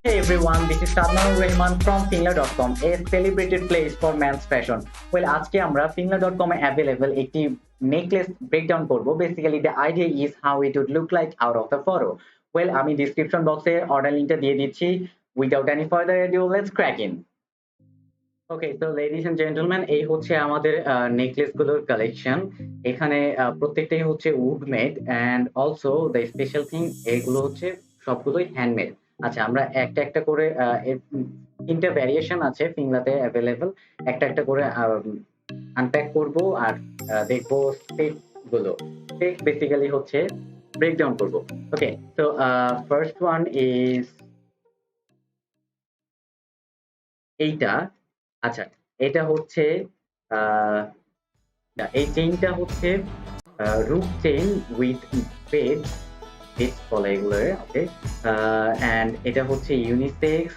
Hey everyone, this is Sadnanur Rehman from Fingla.com, a celebrated place for men's fashion. Well, আজকে আমরা Fingla.com এ available একটি necklace breakdown করব. Basically, the idea is how it would look like out of the photo. Well, আমি description box এ order link টা দিয়ে দিচ্ছি. Without any further ado, let's crack in. Okay, so ladies and gentlemen, এই হচ্ছে আমাদের necklace গুলোর collection. এখানে প্রত্যেকটাই হচ্ছে wood made and also the special thing এগুলো হচ্ছে সবগুলোই হ্যান্ডমেড। আচ্ছা, আমরা একটা একটা করে তিনটা ভ্যারিয়েশন আছে ফিংলাতে অ্যাভেলেবল, একটা একটা করে আনপ্যাক করব আর দেখবো স্টেপ গুলো। স্টেপ বেসিক্যালি হচ্ছে ব্রেকডাউন করব। ওকে, তো ফার্স্ট ওয়ান ইজ এইটা। আচ্ছা, এটা হচ্ছে আহ, এই চেইনটা হচ্ছে রুপ চেইন উইথ বেড বলে এগুলো। ওকে, অ্যান্ড এটা হচ্ছে ইউনিসেক্স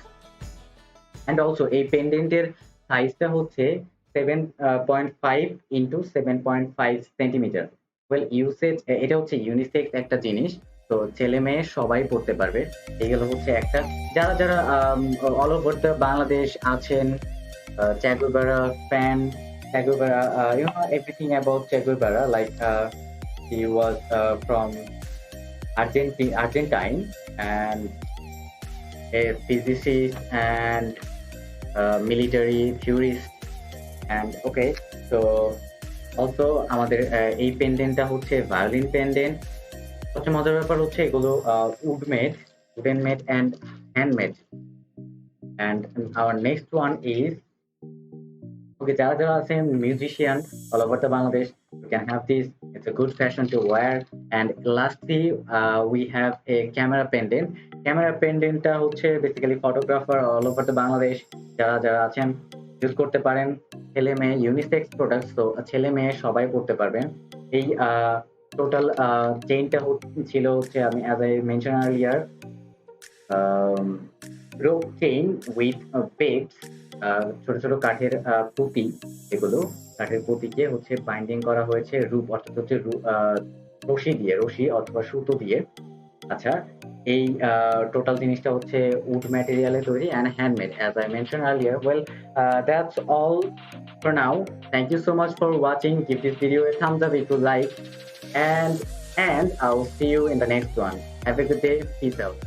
অ্যান্ড অলসো এই পেন্ডেন্টের সাইজটা হচ্ছে 7.5 ইন্টু 7.5 সেন্টিমিটার। ওয়েল ইউসেজ, এটা হচ্ছে ইউনিসেক্স একটা জিনিস, তো ছেলে মেয়ে সবাই পড়তে পারবে। এগুলো হচ্ছে একটা, যারা যারা অল ওভার দ্য বাংলাদেশ আছেন, Che Guevara fan, Che Guevara, you know everything about Che Guevara. Like he was from Argentine, and a physicist and military theorist. And okay, so also আমাদের এই পেন্ডেন্টটা হচ্ছে ভায়োলিন পেন্ডেন্ট। সবচেয়ে মজার ব্যাপার হচ্ছে এগুলো wooden made and handmade. And our next one is, okay, যারা যারা আছেন musician all over the Bangladesh, you can have this. It's a good fashion to wear. And lastly, we have a camera pendant. Camera pendantটা হচ্ছে basically photographer all over the Bangladesh যারা যারা আছেন use করতে পারেন। ছেলে মেয়ে ইউনিসেক্স প্রোডাক্টস, তো ছেলে মেয়ে সবাই পড়তে পারবেন। এই টোটাল চেইনটা ছিল হচ্ছে, আমি as I mention earlier, rope chain with pegs, ছোট ছোট কাঠের পুঁতি। এগুলো কাঠের পুঁতিকে হচ্ছে বাইন্ডিং করা হয়েছে রূপ, অর্থাৎ হচ্ছে রশি অথবা সুতো দিয়ে। আচ্ছা, এই টোটাল জিনিসটা হচ্ছে উড ম্যাটেরিয়ালে তৈরি and handmade, as I mentioned earlier. Well, that's all for now. Thank you so much for watching. Give this video a thumbs up if you like, and I'll see you in the next one. Have a good day. Peace out.